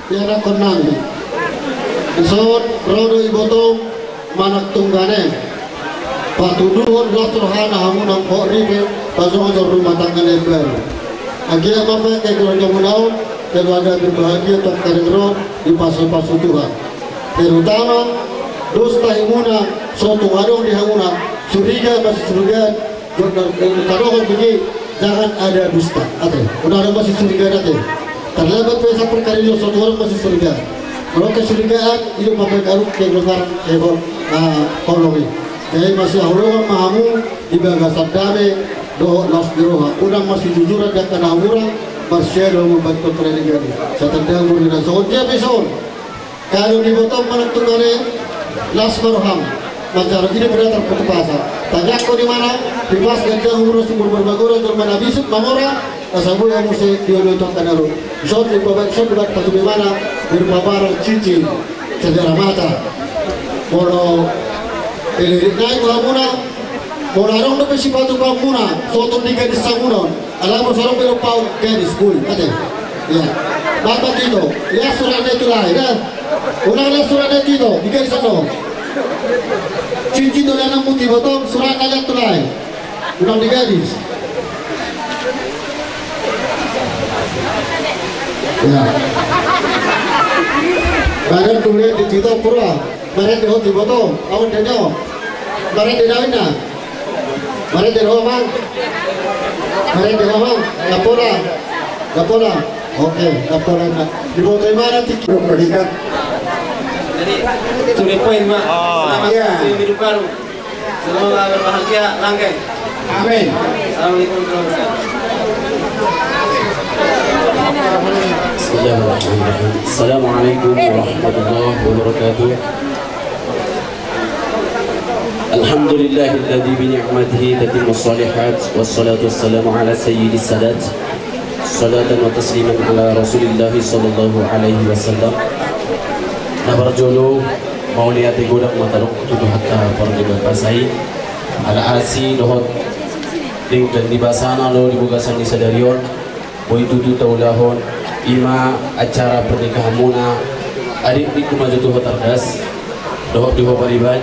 tiada konami. Isot rodo ibotong manak tunggane. Patuduhon lasurhana hamunang koribe pasong jor rumah tangga lebar. Agia mama ke keluarga munaun keluarga berbahagia tak karengro di pasu-pasu Tuhan. Terutama dosta himuna suatu warung di hamuna suriga masih surga kalau begini jangan ada dusta ate udah ada masih surga ate terlebat pesa perkara itu suatu orang masih surga kalau kesurigaan itu pakai garuk ke luar hebon koloni jadi masih orang mahamu di bagasan dame do nas diroha udah masih jujur ada kena orang bersyado membantu perniagaan saya tendang murni soal dia besok kalau di botol menentukannya las marham macam ini benar terpaksa tanya kau di mana di pas gajah urus sumber berbagora termana bisut mamora asabu yang mesti diolocok kanalu zon di bawah zon di bawah di mana berbabar cincin sejarah mata kalau elirik naik hamuna orang tu besi batu pamuna suatu tiga di sangunon alam sorong berupau gadis bui ada ya bapak itu ya suratnya itu lah ya ulang suratnya itu tiga di sana cincin dolan putih botol surat ayat tulai ulang di gadis ya badan tulis di cito pura badan di hoti botol awan denyo badan di dawina badan di romang badan di romang lapola oke lapola di botol mana tiki berdikat Sudah poin mak. Selamat hidup baru. Semoga berbahagia langgeng. Amin. Assalamualaikum Bismillahirrahmanirrahim. Assalamualaikum warahmatullahi wabarakatuh. Alhamdulillahilladzi bi ni'matihi tatimmu shalihat wassalatu wassalamu ala sayyidis sadat. Salatan wa tasliman ala Rasulillah sallallahu alaihi wasallam. Nabar jolo mau lihat godak matarok tuduh hatta pergi pasai ala asi dohot ding dan di basana lo di bugasan di sadarion boy tutu taulahon ima acara pernikahan muna adik di kumaju tuh terdas dohot di pariban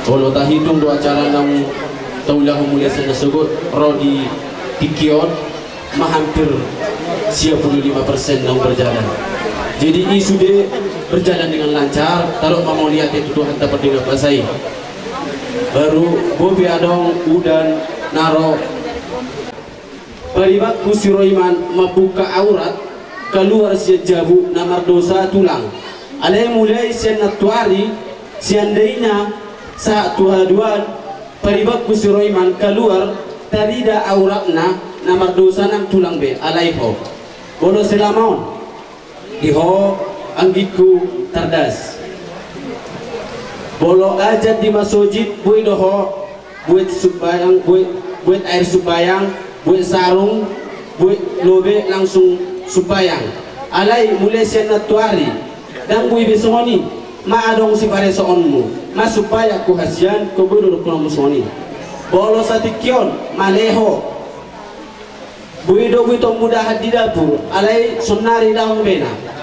bolo tak hitung do acara nang taulahon mulia sana sugut ro di tikion hampir 95% nang berjalan jadi isu de berjalan dengan lancar taruh mau lihat itu Tuhan dapat dengan pasai baru bobi adong udan naro baribat kusiroiman membuka aurat keluar sejabu namar dosa tulang alai mulai senatuari seandainya saat tuhaduan baribat kusiroiman keluar tarida auratna namar dosa nang tulang be alaiho bodo selamon diho anggiku terdas bolo aja di masjid buat doho buat subayang buat air subayang buat sarung buat lobe langsung subayang alai mulai senatuari dan bui besoni ma adong si pare soonmu ma supaya ku hasian ku bodo ku musoni bolo satikion maleho bui do bui to mudah di dapur alai sonari daun bena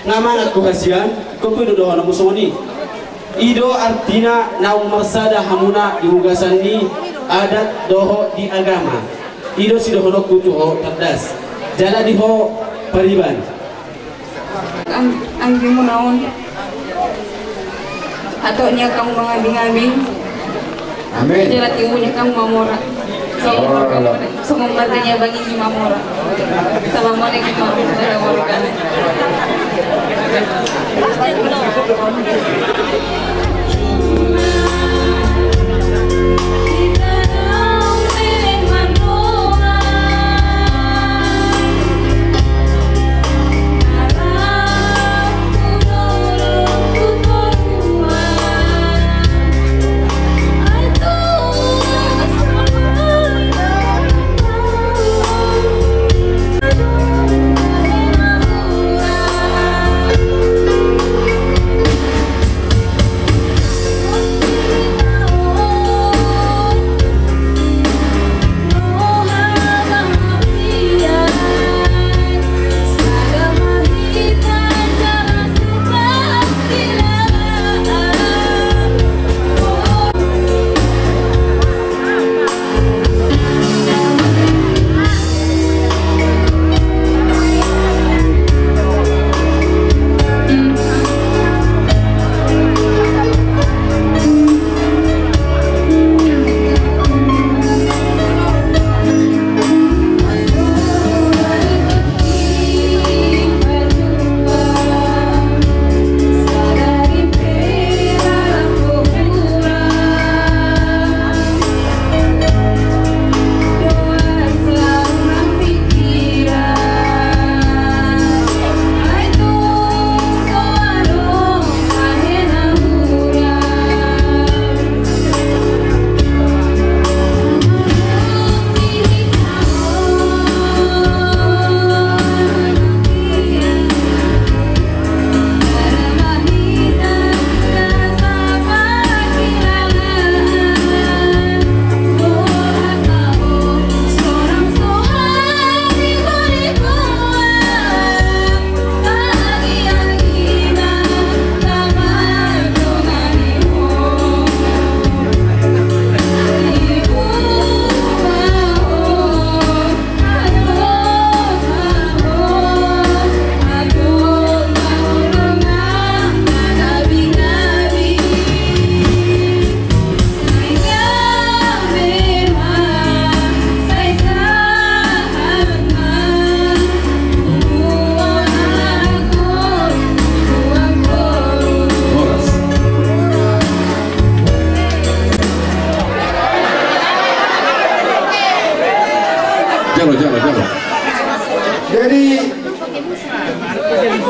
nama aku kasihan kopi do hana musoni ido artina naum marsada hamuna di ugasan ini adat doho di agama ido si doho kutu ho terdas jala di ho pariban anggi munaon atau nya kamu mengabing-abing amin jala timunya kamu mamora so membantunya bagi si mamora assalamualaikum warahmatullahi wabarakatuh.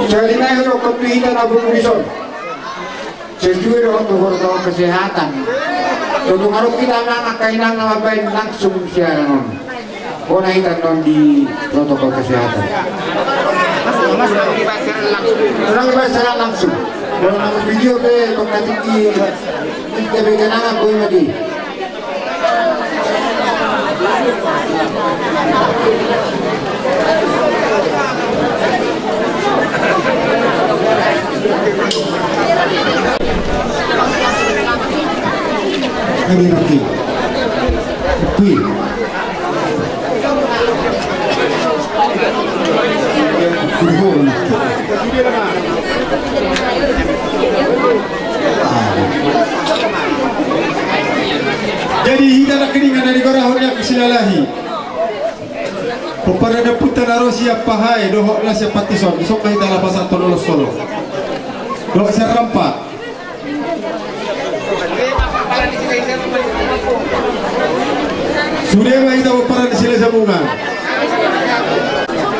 Jadi na yung kapilitan na bumulison. Sesuai dengan protokol kesehatan. Untuk kalau kita anak kainan ngapain langsung siaran. Kona kita non di protokol kesehatan. Orang bahasa langsung. Kalau nama video ke komunikasi kita berikan anak kau lagi. Lagi lagi. Kui. Jadi hidana keningan dari korahornya kesilalahi. Peparada putana rosia pahai dohok la siapa tison sok kita la pasal tolos solo. Dohok serampa. Sudah mah kita peparada sila sambungan.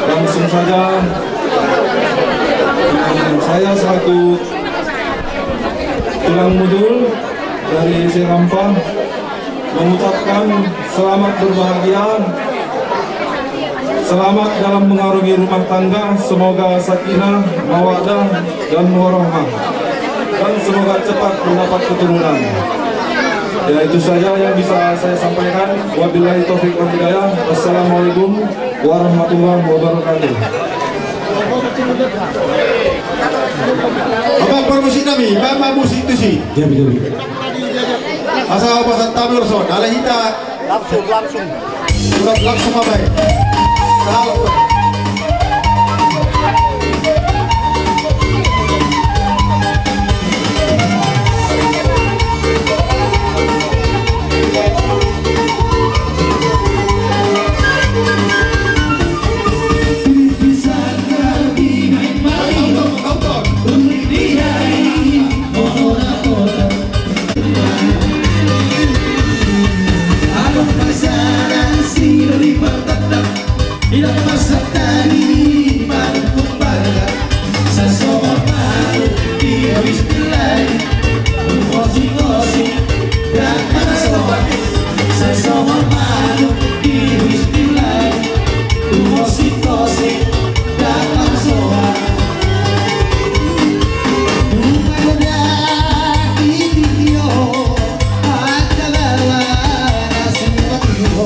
Langsung saja saya selaku tulang mudul dari Serampa mengucapkan selamat berbahagia, selamat dalam mengarungi rumah tangga, semoga sakinah, mawaddah dan warahmah, dan semoga cepat mendapat keturunan. Ya, itu saja yang bisa saya sampaikan. Wabillahi taufiq wal hidayah. Wassalamualaikum warahmatullahi wabarakatuh. Apa promosi kami? Mama musik itu sih. Asal pasal tamir son. Ala hita langsung. Langsung apa? Salah. Tidak masa tadi malu pada sesuatu malu di bismillah emosi dan masalah sesuatu malu di bismillah emosi dan masalah muda di video adalah nasib yo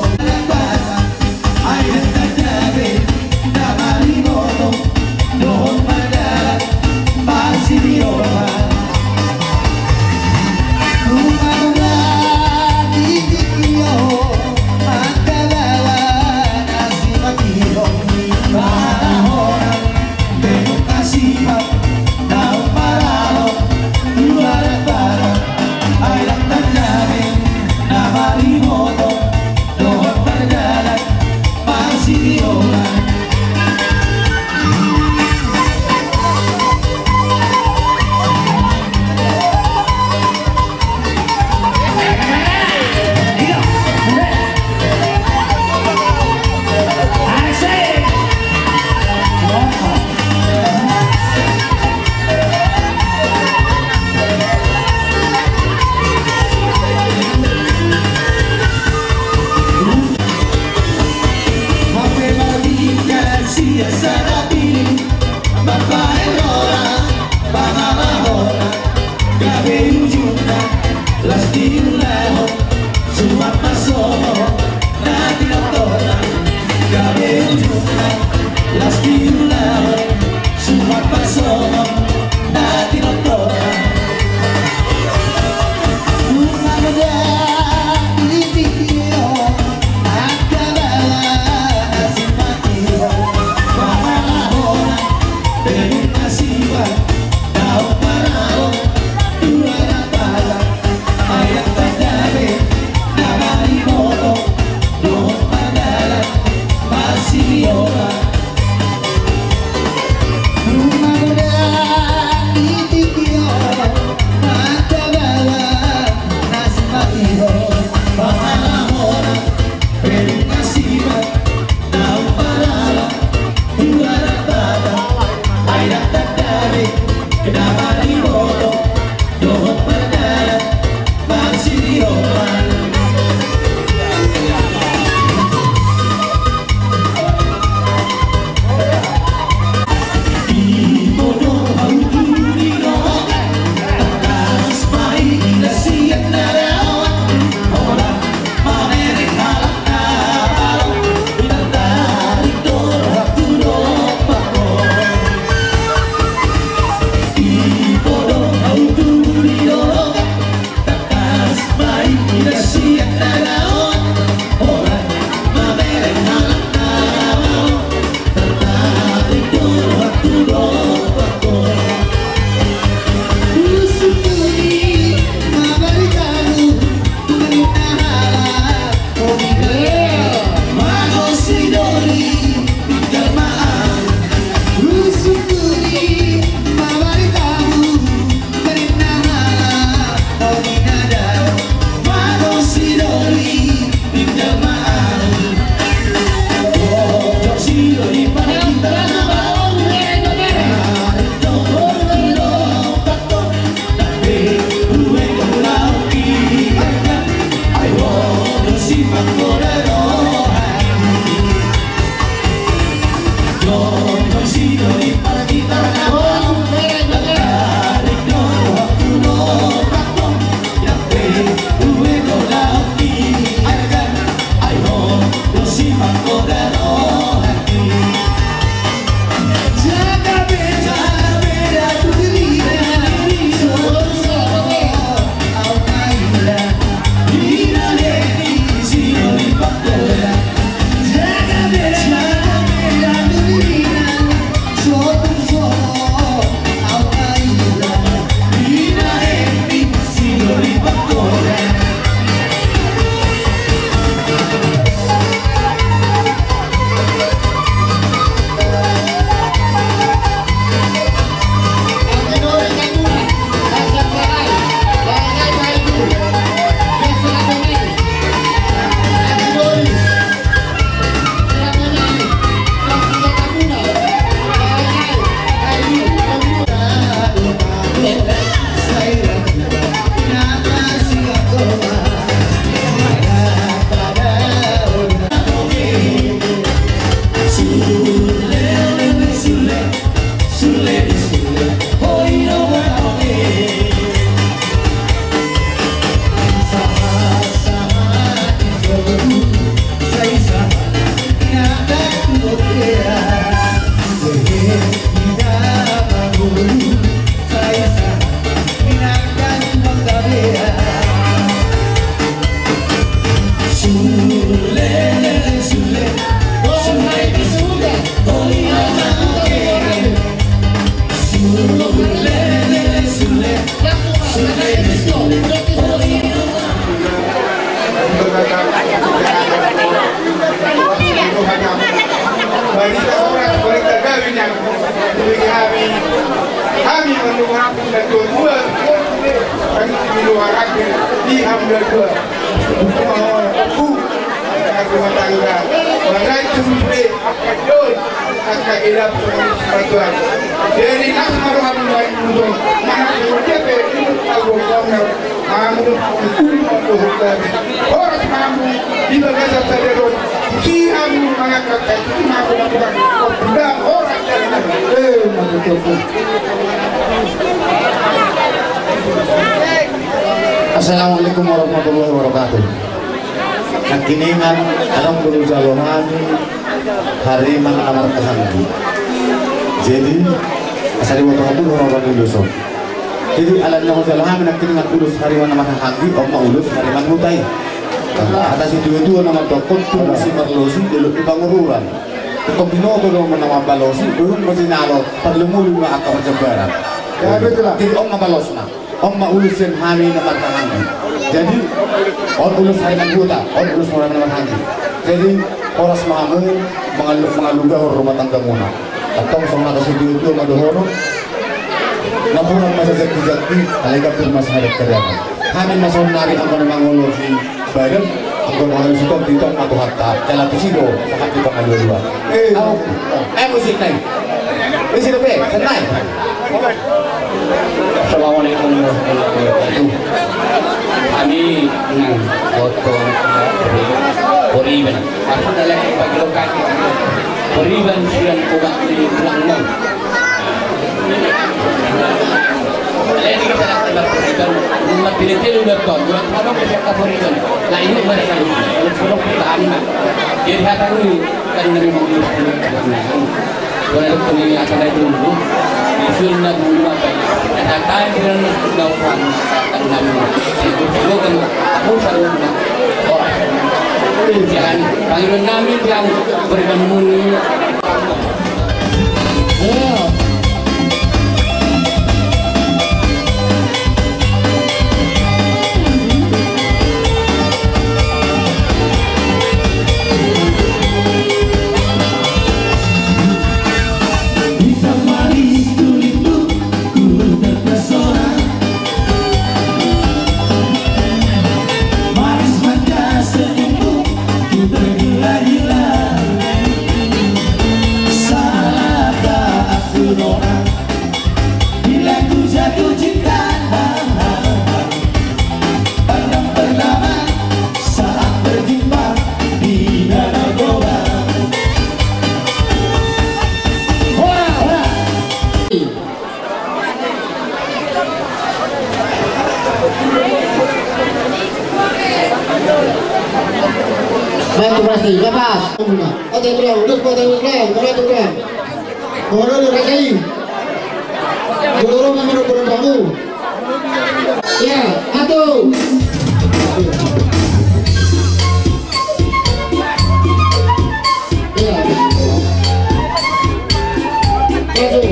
Assalamualaikum warahmatullahi wabarakatuh. Nakiningan anong berusalohani hari mangamar kahanggi. Jadi asal waktu itu orang Indonesia. Jadi alat yang usahalahan nakiningan ulus hari mangamar kahanggi, oma ulus hari mangutai. Atas itu nama dokon tuh si Marlosi dulu bangururan. Kombinoto dong nama Balosi belum masih nalo perlu mulu akar jebaran. Ya betul. Jadi oma Balosna. Oma ulusin hari nama kahanggi. Jadi orang ulus hari manguta, orang ulus orang nama kahanggi. Jadi oras mamu mengaluga rumah tangga muna. Atau sama atas itu madohoro. Napunan masa zakti alaga firmas hadap kerjaan. Kami masuk nari angkon mangolosi badan angkon mangolosi kok ditong atau hatta jalan tusido sangat ditong ada dua. Musik naik. Isi dope, senai. Assalamualaikum warahmatullahi wabarakatuh. Kami dengan foto Poriban. Aku adalah bagi lokal. Poriban siang kubak di Pelangmon. Lain kita nak tembak Poriban. Rumah pilih-pilih udah ton. Buat mana kita Poriban. Nah ini mereka dulu. Kalau sebelum kita anak. Jadi hati ini kan dari mobil. Kalau kami akan ada dulu. Isulna dulu apa ini? Katakan dengan dakwaan dan itu kan aku selalu orang. Jangan panggilan kami yang berikan muni. Batu pasti, lepas. Oke tulang, terus potong tulang, mulai tulang. Kemudian dirakai. Seluruh menurut kamu. Ya, satu. Ya. Satu.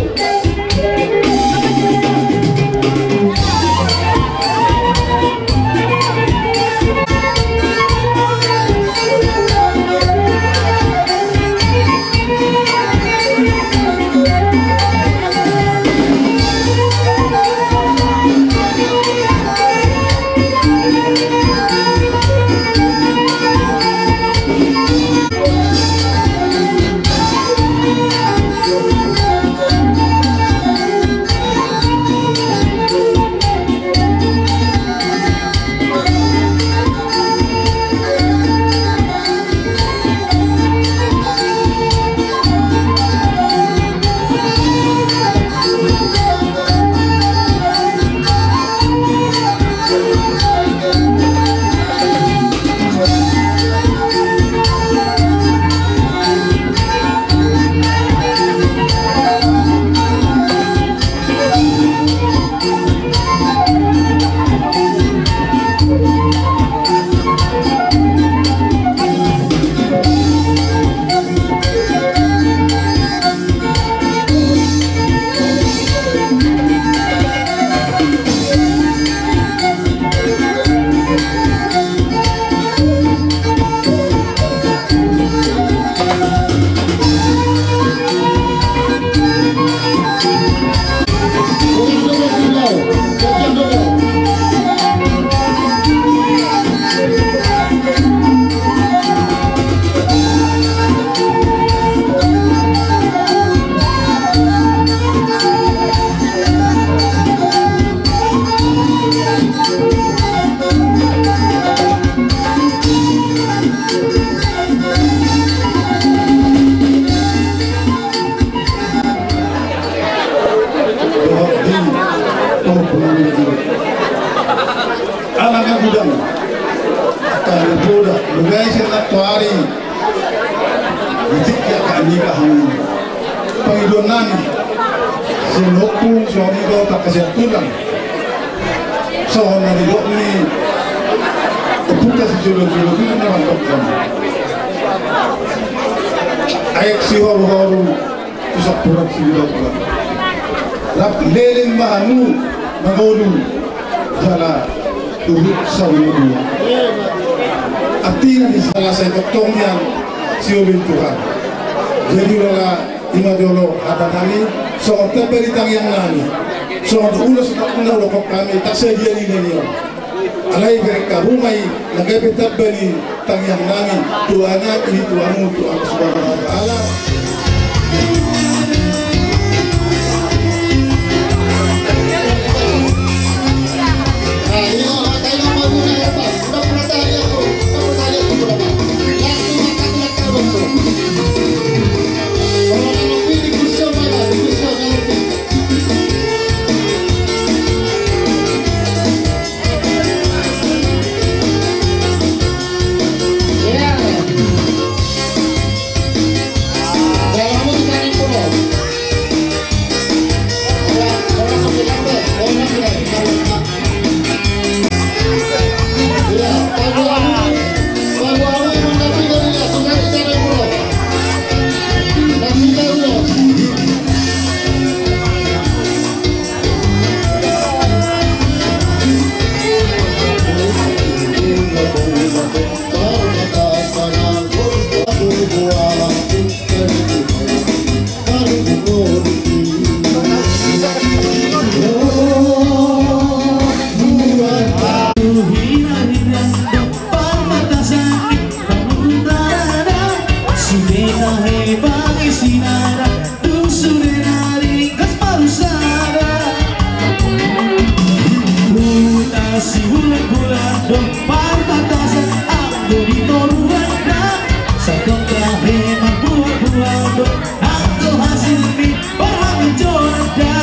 Alangan gudang akan berbudak bergaya senat tuari jika kami kahang pengidonan senopung suamigo tak kasih tulang soalnya didok ni kepuka si jodoh-jodoh itu mantap kan ayak si horu-horu pusat purak si jodoh rap leleng mahanu mengodu jala turut saudara artinya di salah satu tongyan siulin Tuhan jadi lala ima dolo hata kami soal teberitang yang nani soal ulas tak pernah lokok kami tak sedia di dunia alai mereka rumai nagai teberi tang yang nani Tuhannya ini Tuhanmu Tuhan Subhanahu wa Ta'ala. Aku hasil di para mencoba.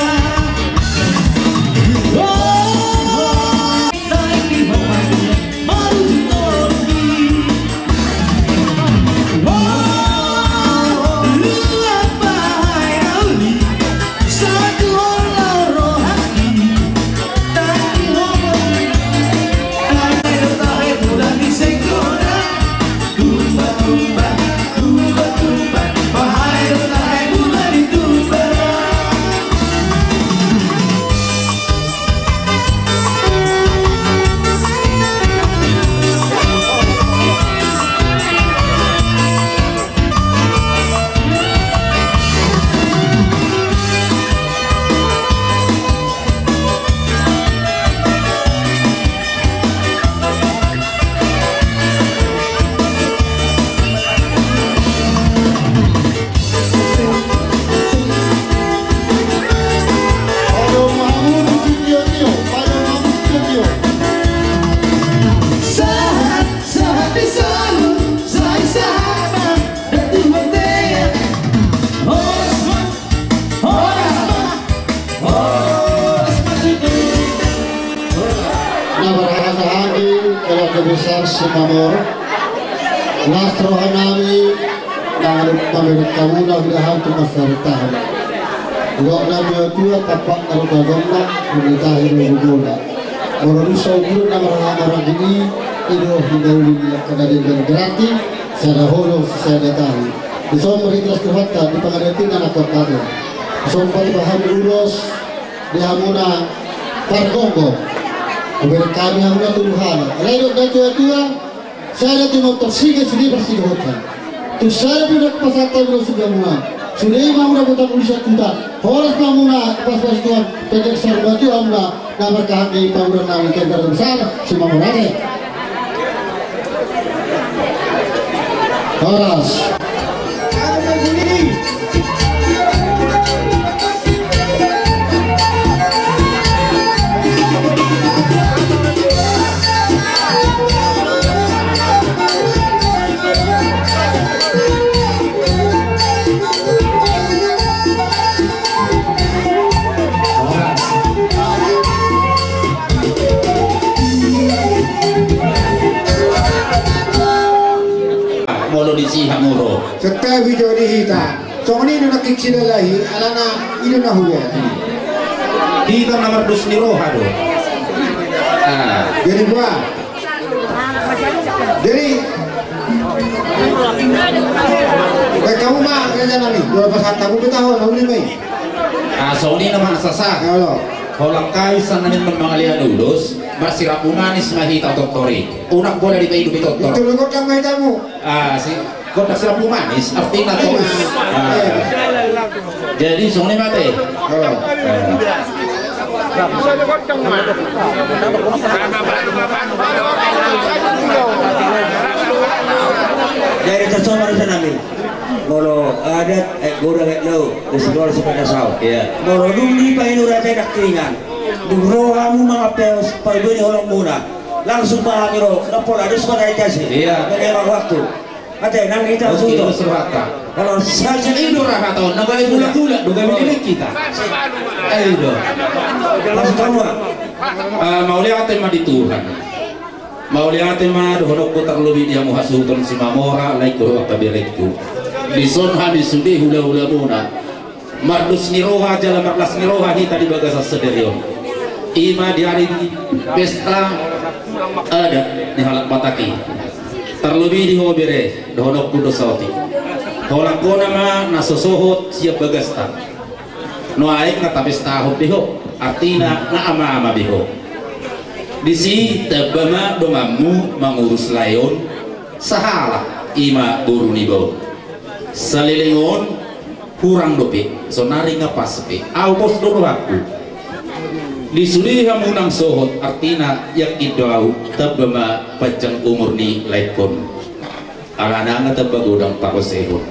keluarga besar Simamor, Lastro Hanami, dan pemilik kamu nak lihat tu masyarakat. Gak ada dua tapak tergadonglah menitahi dulu. Orang Saudi nak orang ini itu hidupnya kena dengan gratis. Saya holo saya tahu. Bisa meritas kehatan di pengadilan anak kota. Sempat bahan lulus di Hamuna Pargongo. Kemudian kami Hamuna Tuhan. Lalu dan tua saya cuma tersiga sendiri bersih hotel. Tu saya tidak pasal belum sudah mulai. Sudah Hamuna kota Indonesia kita. Horas Hamuna pas Tuhan. Jadi serbatu Hamuna nama kami Hamuna nama kita besar semua berada. Horas. Hamuro. Setiap video di kita, soalnya ini nak kecil lagi, alana ini nak hujan. Kita nomor dus ni roha do. Jadi gua, jadi, baik kamu mah kerja nami, dua pasal kamu kita tahu ni mai. Soalnya nama sasa. Kalau Holang kai sananin memangalian lulus, masih rapu manis mahita doktori. Unak boleh dipedu doktor. itu lu kok kamu kamu. Si kok tak rapu manis, artinya terus. Jadi soalnya mati. Dari tersoal di sana nih. Moro adat goreng lo, diseluruh sepeda saw. Iya. Moro dulu pa inura tayo nakiringan. Dugro kamu mga peos palbuni orang muna. Langsung pahami ro, napol adus ko na ikasi. Iya. Kaya waktu. Ate nang kita Sudah suto. Kalau saya itu rahat tahun, nagai gula-gula, duga milik kita. Ayo. Langsung kamu. Mau lihat tema di Tuhan. Mau lihat tema dohonok putar lebih dia muhasuton si Mamora, laiku apa berektu. Di sonha di sudi hula-hula muna. Mardus niroha jalan marlas niroha hita di bagasa sederio. Ima di hari pesta ada di halak pataki. Terlebih di hobere dohonok kudo sauti. Holak kona ma nasosohot siap bagasta. No aik na pesta hobiho artina na ama-ama biho. Di si tabama domamu mengurus layon sahala ima guru nibo. Salilingon kurang dope sonari ngapas pe aupos dulu aku disudi hamunang sohot artina yak idau tabama panjang umur ni laikon alana ngatabagodang pakosehon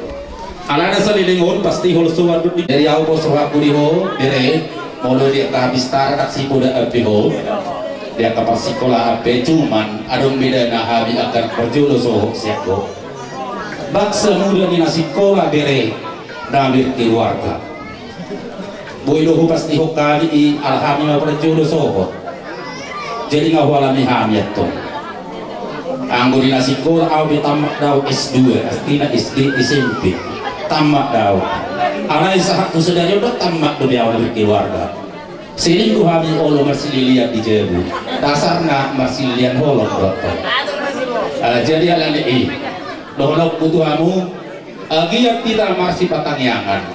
alana salilingon pasti hol suwadu dari aupos aku diho bere molo dia habis tarak si poda apiho dia kapal sekolah ape cuman adong beda na habi akan perjulo sohok siako bak semudah di nasi kola bere namir keluarga boilohu pasti hokali i alhamdulillah perjulo sohot jadi ngawalami hamiat to anggo di nasi kola au tamak daw S2 artinya SD SMP tamak daw ala isahak tu sedari udah tamak do biaw namir keluarga selingkuh hami olo masih dilihat di jebu dasarna masih lian holok dokter jadi alani dohonok butuhamu agiat kita masih patanyangan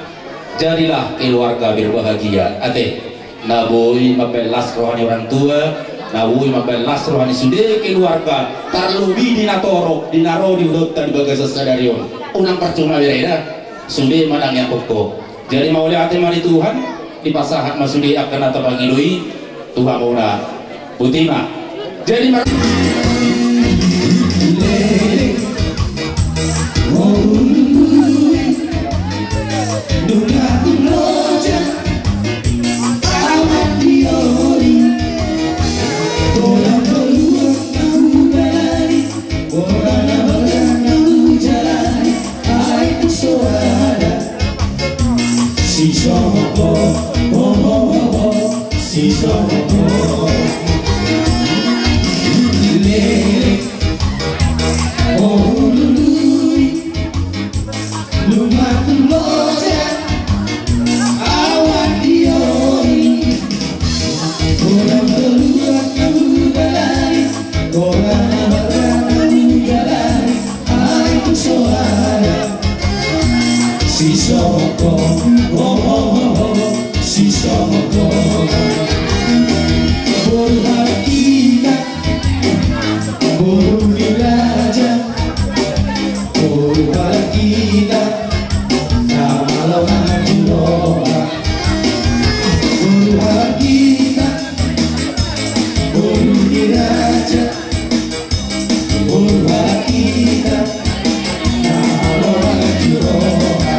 jadilah keluarga berbahagia ate nabui mabelas rohani orang tua nabui mabelas rohani sudah keluarga terlebih dinatoro dinaro di udota di bagasa sadarion unang percuma bereda sudah manang yang pokok jadi mau lihat mari Tuhan di pasahat masudi akan atau bangilui Tuhan muna butima jadi Si sogo Berhakita Buru raja Berhakita Kalau hajuroha Berhakita Buru raja Berhakita Kalau hajuroha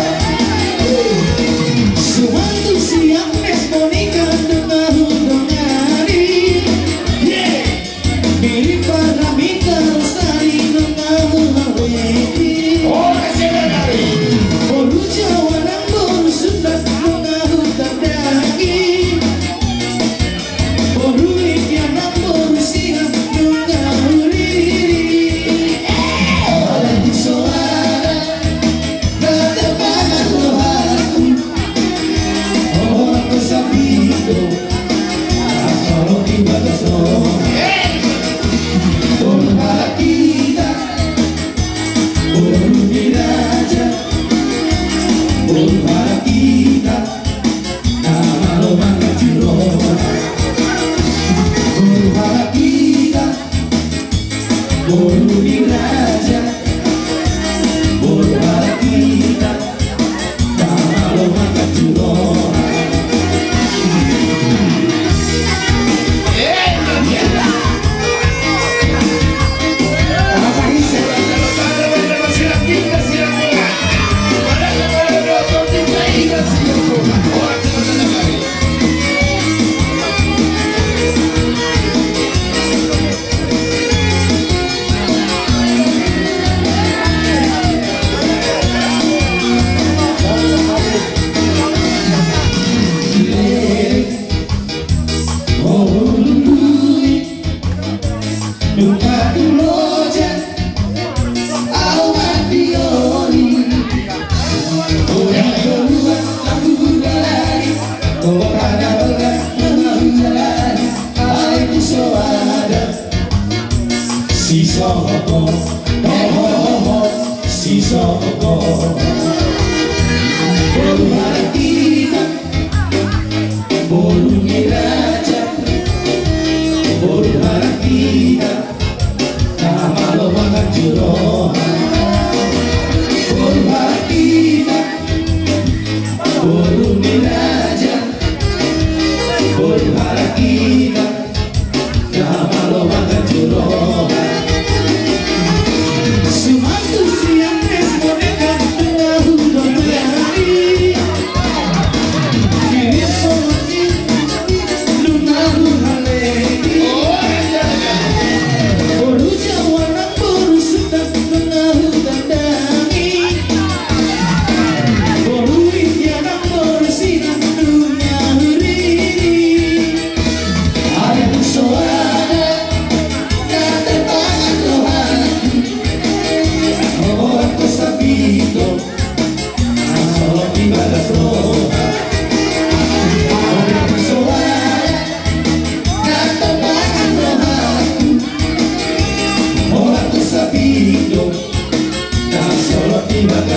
Suatu siang resmonikan dengan hudongari Mirip para mika lestari dengan haweti Boru Jawa dan boru Sunda dengan hutan daging Boru India dan boru Siam dengan huriri Ada di suara bertebangan rohaku Oh aku sabido Kalau tiba ke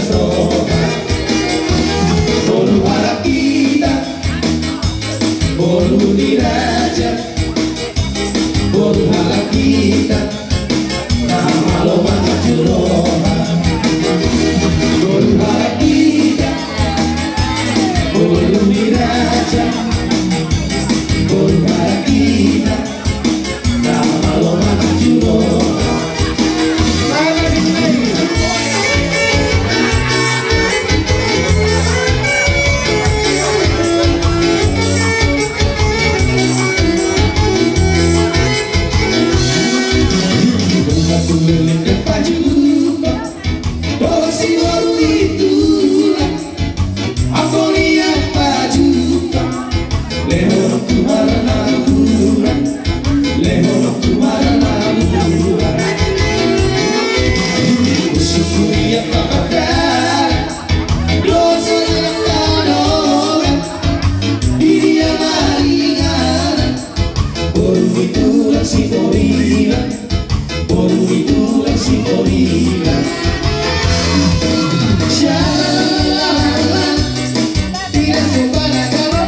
sana Berhakita Boru diraja Berhakita Nama lo mengajurona Berhakita Boru diraja Berhakita Nama lo mengajurona Tidak sebanyak kalau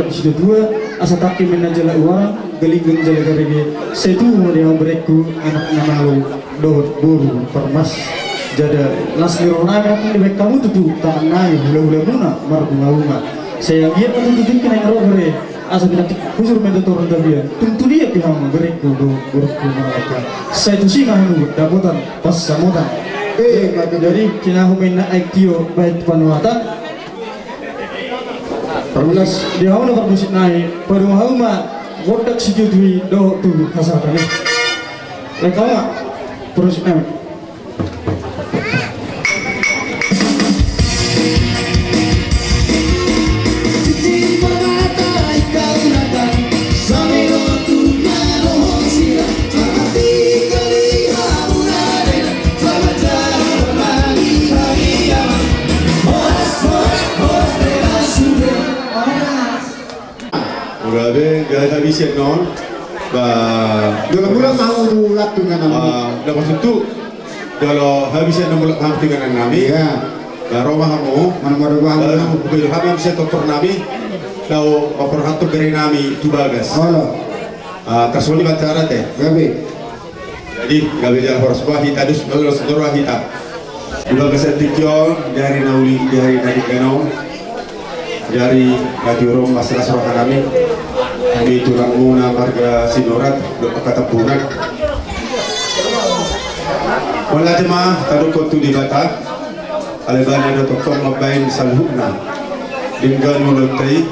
Sudah dua asa taki menajala uang gelingun jala garege setu yang bereku anak malu dohot buru permas jada las lirona di bek kamu tutu tangan nai hula muna marbunga saya lihat untuk tutu kena ngero asa binati huzur menda turun tabian tentu dia pihang bereku do burku mereka saya tu sih nganu dapotan pas samotan dari kina humena aiktio baik panuatan Perbulas dia hauna perbusit naik pada hauma bodak sikitui do tu hasatan ni lekama perbusit naik Gaya habisnya non, dalam bulan mau ulat dengan kami. Dapat itu kalau habisnya nomor ham dengan kami, rumah kamu, mana lalu beli ham bisa tutur kami, lalu operasi dari kami tu bagas. Tersebut bicara teh. Jadi gabe jalan harus bahita dus lalu seluruh bahita. Bagas etikyo dari nauli dari kanong dari kajurong masalah sorokan kami. Kami tulang muna marga sinorat katapunan. Wala jemaah tadukot tu di bata. Alibana do tokong mabain salhubna. Dengan mulai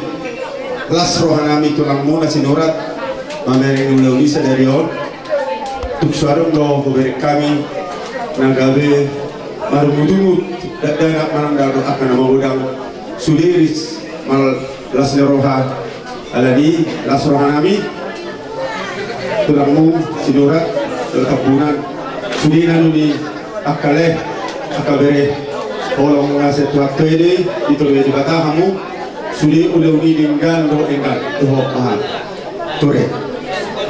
las rohanami tulang muna sinorat. Mamering ulang isa dari on. Tuk suarong do kuberi kami nagabe marumudumut danak manang dalu akan namudang suliris mal las roha. Aladi lasrohan kami tulangmu sinurat kebunan Sudi nanuni akale akabere olong ngaset waktu ini itu lebih dibata kamu sudi udah dengan do enggak tuh pahan tore.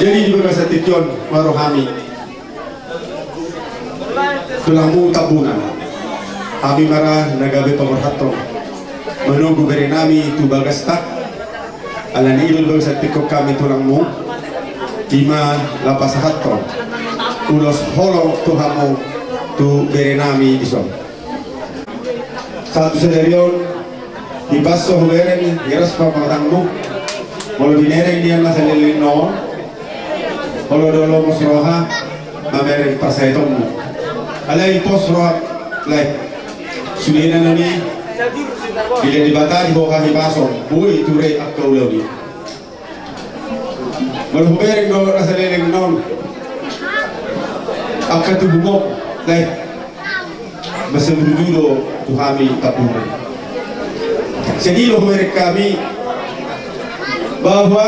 Jadi di bahasa Tion marohami tulangmu tabunan kami marah nagabe pemerhatong menunggu beri nami tu bagastak alan idul bahasa Tikok kami tulangmu Dima lapas hatong ulos holo tuhamu tu beri nami isom satu sedarion di baso beren iras pamatangmu mau binereng dia masih lelino kalau dolo musroha mameren pasaitommu alai posroha lai sulina nani bila dibata di bawah di baso bui ture akau lawi mau bereng do rasa leleng non akan tubumok lai masih berjudo Tuhami tapunan. Jadi loh mereka kami bahwa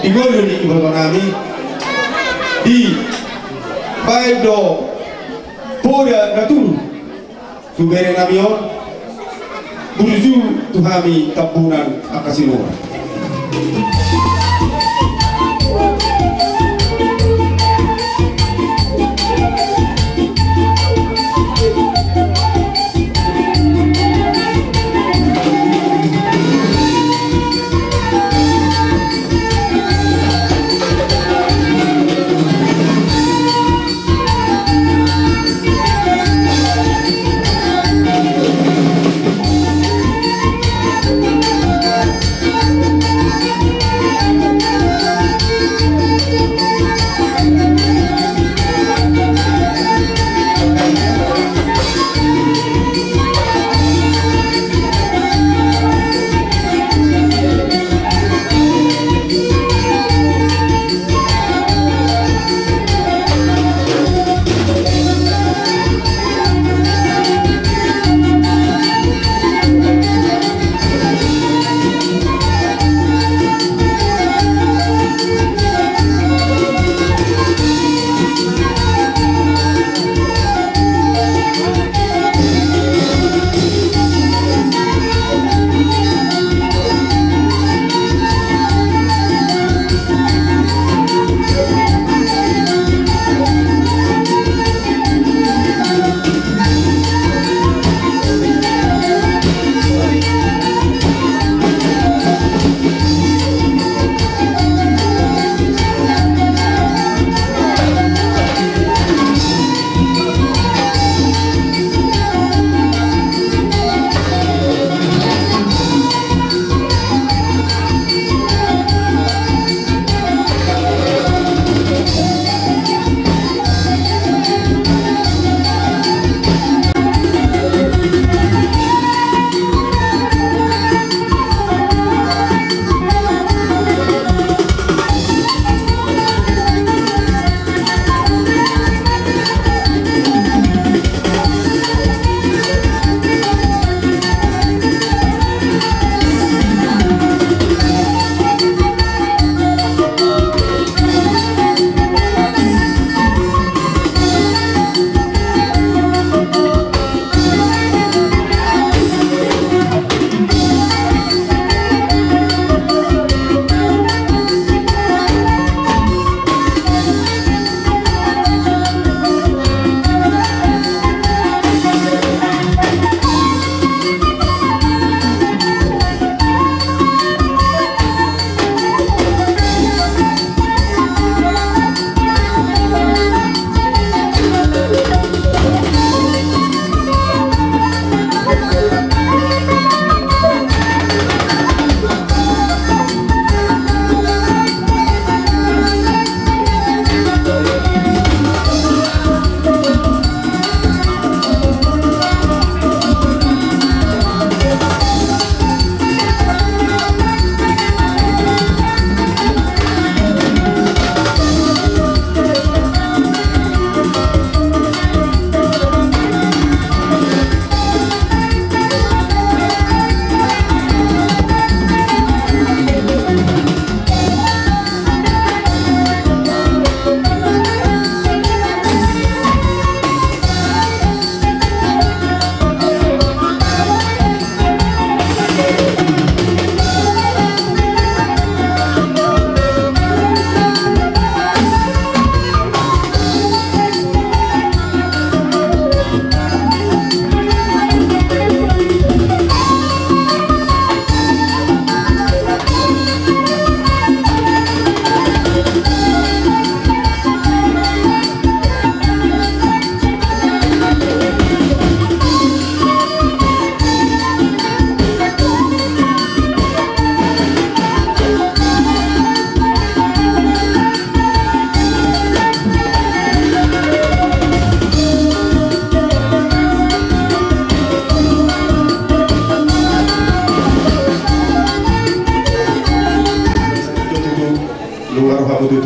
di golu di ibu kami di Paido Poda Naturu Subere Namion Burju Tuhami tapunan Akasinua.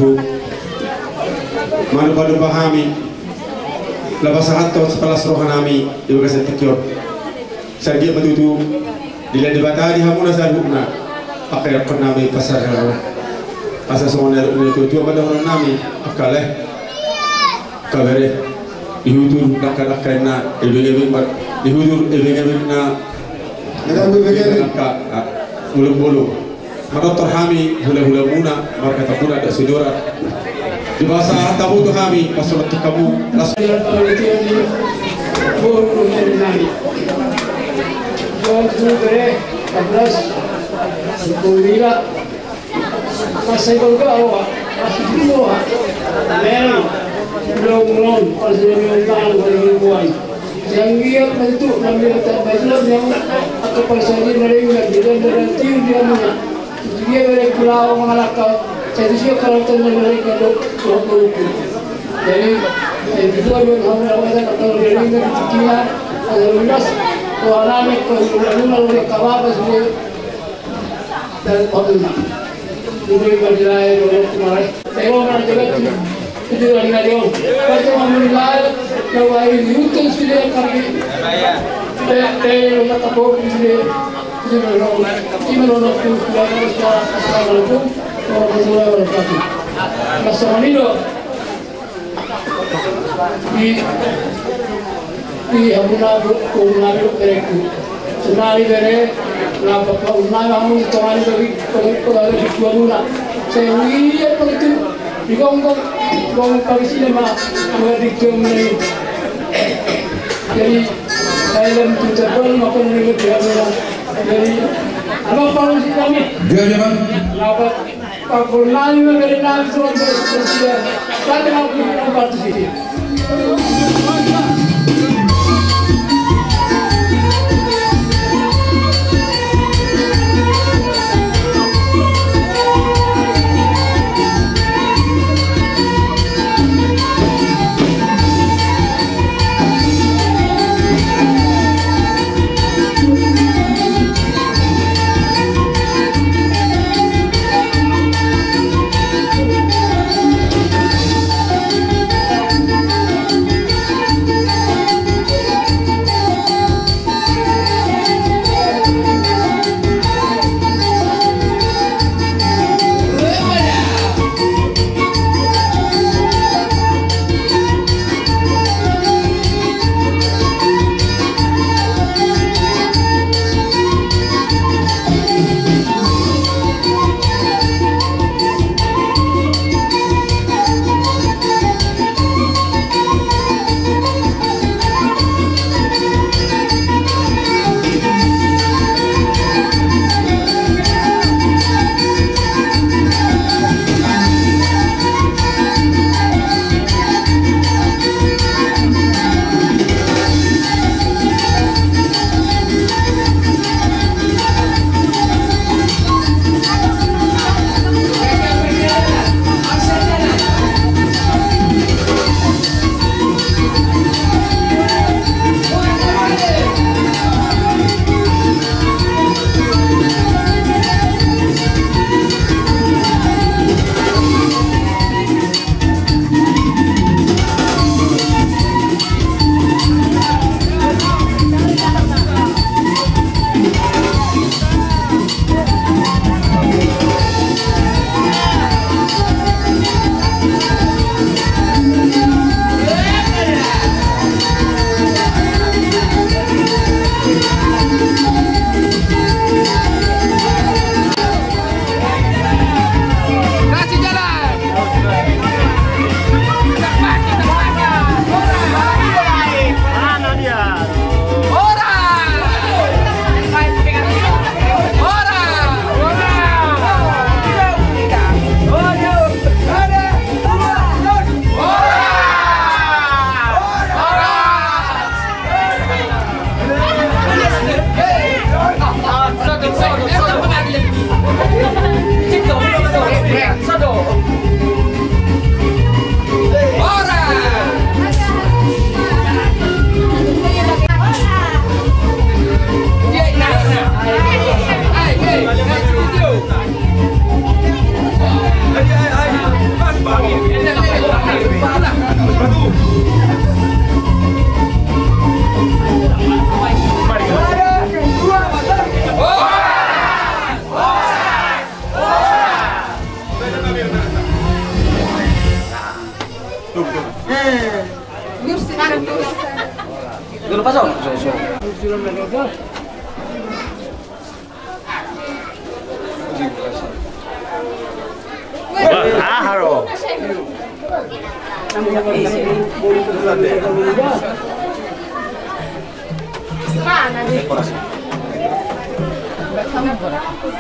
Salhu manu pahami labas hatto setelah rohanami ibu kasih tekior sargi betutu dila debatadi hamuna Salhuna akhir nami pasar asa semua itu pada orang nami akaleh kabere dihudur dakar-dakarna ebeng-ebeng dihudur ebeng-ebengna bulu-bulu marator hami hula-hula muna markata puna ada sudora di bahasa tamu tu kami pasolat kamu langsung Kasih kau kasih dulu merah belum pasal yang berhubungan yang dia itu namanya terbaik yang atau pasal ini mereka dia berarti dia mana dia berpulau mengalahkan jadi dia kalau mereka itu jadi itu yang orang atau dia dia ada lunas orang itu lalu kawat sebagai dan orang itu berjalan orang kemarin saya orang jaga itu lagi ada kalau menilai kalau itu sudah kami orang tahu sudah orang itu sudah assalamualaikum warahmatullahi wabarakatuh masalah ini di abuna bereku senari bere napa kamu tuan dari kalau di kuala saya lihat begitu di gongkong pagi sinema mengedikan ini jadi saya dalam tujuan makan ini dia jadi apa paling sih kami dia jangan apa pernah juga dari nabi tuan bersedia kan aku tidak partisipasi Dulu pasok. Haro.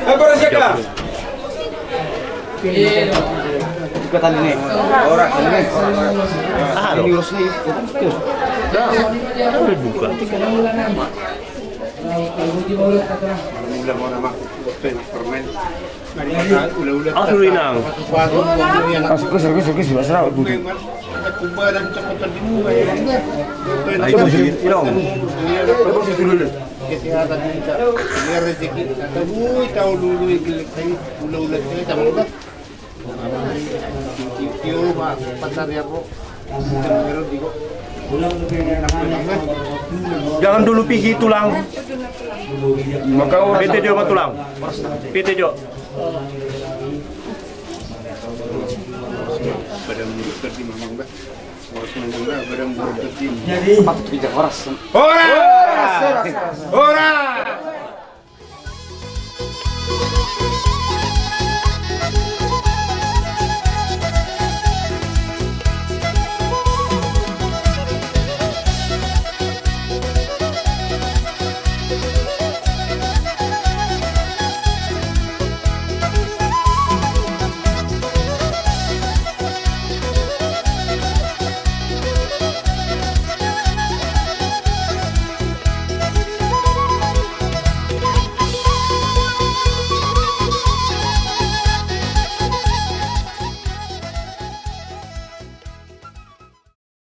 Agora chega. Ikutan ini. Orang ini. Ini urus nih. Udah buka. Rinang. Kesehatan kita, biar rezeki kita. Tahu dulu ulah-ulah kita tahu tak? Kio mah pasar ya bro. Jangan dulu pihi tulang. Maka PT Jo mah tulang. PT Jo. Badan kerja memang dah. Badan kerja. Jadi patut bijak horas. Horas.